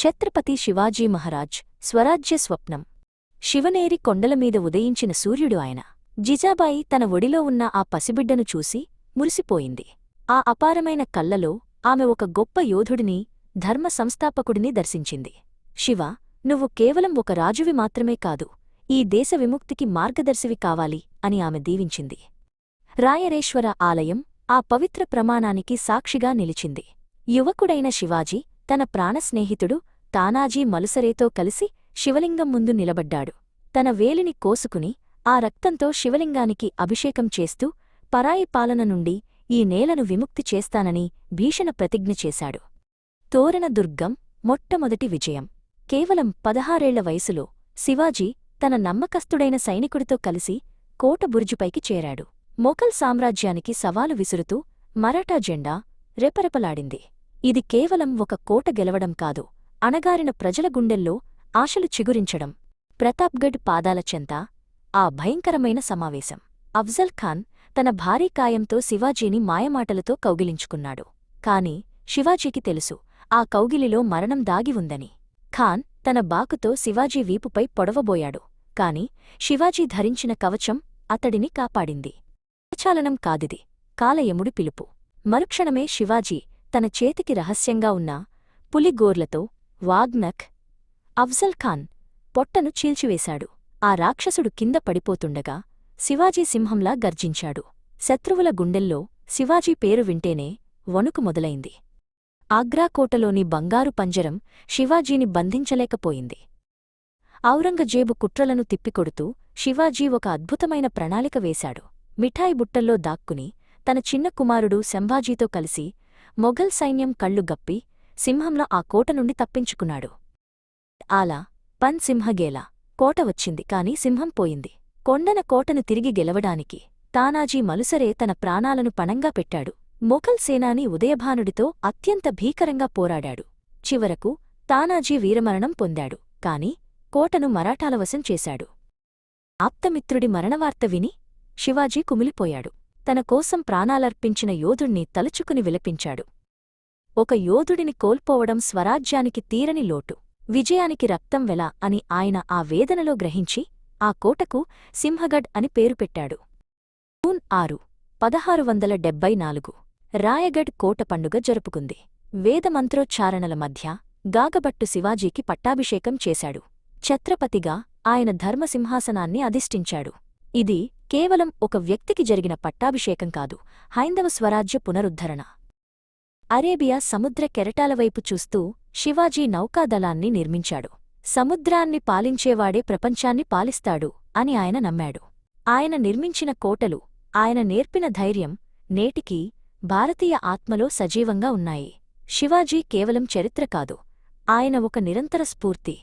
ఛత్రపతి శివాజీ మహారాజ్ స్వరాజ్య స్వప్నం. శివనేరి కొండలమీద ఉదయించిన సూర్యుడు ఆయన. జిజాబాయి తన ఒడిలో ఉన్న ఆ పసిబిడ్డను చూసి మురిసిపోయింది. ఆ అపారమైన కళ్లలో ఆమె ఒక గొప్ప యోధుడిని, ధర్మ సంస్థాపకుడిని దర్శించింది. శివ, నువ్వు కేవలం ఒక రాజువి మాత్రమే కాదు, ఈ దేశ విముక్తికి మార్గదర్శివి కావాలి అని ఆమె దీవించింది. రాయరేశ్వర ఆలయం ఆ పవిత్ర ప్రమాణానికి సాక్షిగా నిలిచింది. యువకుడైన శివాజీ తన ప్రాణస్నేహితుడు తానాజీ మలుసరేతో కలిసి శివలింగం ముందు నిలబడ్డాడు. తన వేలిని కోసుకుని ఆ రక్తంతో శివలింగానికి అభిషేకం చేస్తూ పరాయి పాలన నుండి ఈ నేలను విముక్తి చేస్తానని భీషణ ప్రతిజ్ఞ చేశాడు. తోరణ దుర్గం మొట్టమొదటి విజయం. కేవలం 16 వయసులో శివాజీ తన నమ్మకస్తుడైన సైనికుడితో కలిసి కోట బురుజుపైకి చేరాడు. మొఘల్ సామ్రాజ్యానికి సవాలు విసురుతూ మరాఠా జెండా రెపరెపలాడింది. ఇది కేవలం ఒక కోట గెలవడం కాదు, అణగారిన ప్రజల గుండెల్లో ఆశలు చిగురించడం. ప్రతాప్గఢ్ పాదాల చెంత ఆ భయంకరమైన సమావేశం. అఫ్జల్ ఖాన్ తన భారీ కాయంతో శివాజీని మాయమాటలతో కౌగిలించుకున్నాడు. కాని శివాజీకి తెలుసు, ఆ కౌగిలిలో మరణం దాగి ఉందని. ఖాన్ తన బాకుతో శివాజీ వీపుపై పొడవబోయాడు. కాని శివాజీ ధరించిన కవచం అతడిని కాపాడింది. ప్రచాలనం కాదిది, కాలయముడి పిలుపు. మరుక్షణమే శివాజీ తన చేతికి రహస్యంగా ఉన్న పులిగోర్లతో వాగ్నక్ అఫ్జల్ ఖాన్ పొట్టను చీల్చివేశాడు. ఆ రాక్షసుడు కింద పడిపోతుండగా శివాజీ సింహంలా గర్జించాడు. శత్రువుల గుండెల్లో శివాజీ పేరు వింటేనే వణుకు మొదలైంది. ఆగ్రాకోటలోని బంగారు పంజరం శివాజీని బంధించలేకపోయింది. ఔరంగజేబు కుట్రలను తిప్పికొడుతూ శివాజీ ఒక అద్భుతమైన ప్రణాళిక వేశాడు. మిఠాయి బుట్టల్లో దాక్కుని తన చిన్న కుమారుడు సంభాజీతో కలిసి మొఘల్ సైన్యం కళ్ళు గప్పి సింహంలా ఆ కోట నుండి తప్పించుకున్నాడు. ఆలా పన్ సింహగేలా కోట వచ్చింది, కాని సింహం పోయింది. కొండన కోటను తిరిగి గెలవడానికి తానాజీ మలుసరే తన ప్రాణాలను పణంగా పెట్టాడు. మొఘల్ సేనాని ఉదయభానుడితో అత్యంత భీకరంగా పోరాడాడు. చివరకు తానాజీ వీరమరణం పొందాడు. కాని కోటను మరాఠాలవశం చేశాడు. ఆప్తమిత్రుడి మరణవార్త విని శివాజీ కుమిలిపోయాడు. తన కోసం ప్రాణాలర్పించిన యోధుణ్ణి తలుచుకుని విలపించాడు. ఒక యోధుడిని కోల్పోవడం స్వరాజ్యానికి తీరని లోటు, విజయానికి రక్తం వెల అని ఆయన ఆ వేదనలో గ్రహించి ఆ కోటకు సింహగఢ్ అని పేరు పెట్టాడు. జూన్ 6, 1674 రాయగఢ్ కోట పండుగ జరుపుకుంది. వేదమంత్రోచ్చారణల మధ్య గాగబట్టు శివాజీకి పట్టాభిషేకం చేశాడు. ఛత్రపతిగా ఆయన ధర్మసింహాసనాన్ని అధిష్ఠించాడు. ఇది కేవలం ఒక వ్యక్తికి జరిగిన పట్టాభిషేకం కాదు, హైందవ స్వరాజ్య పునరుద్ధరణ. అరేబియా సముద్ర కెరటాలవైపు చూస్తూ శివాజీ నౌకాదళాన్ని నిర్మించాడు. సముద్రాన్ని పాలించేవాడే ప్రపంచాన్ని పాలిస్తాడు అని ఆయన నమ్మాడు. ఆయన నిర్మించిన కోటలు, ఆయన నేర్పిన ధైర్యం నేటికీ భారతీయ ఆత్మలో సజీవంగా ఉన్నాయి. శివాజీ కేవలం చరిత్ర కాదు, ఆయన ఒక నిరంతర స్ఫూర్తి.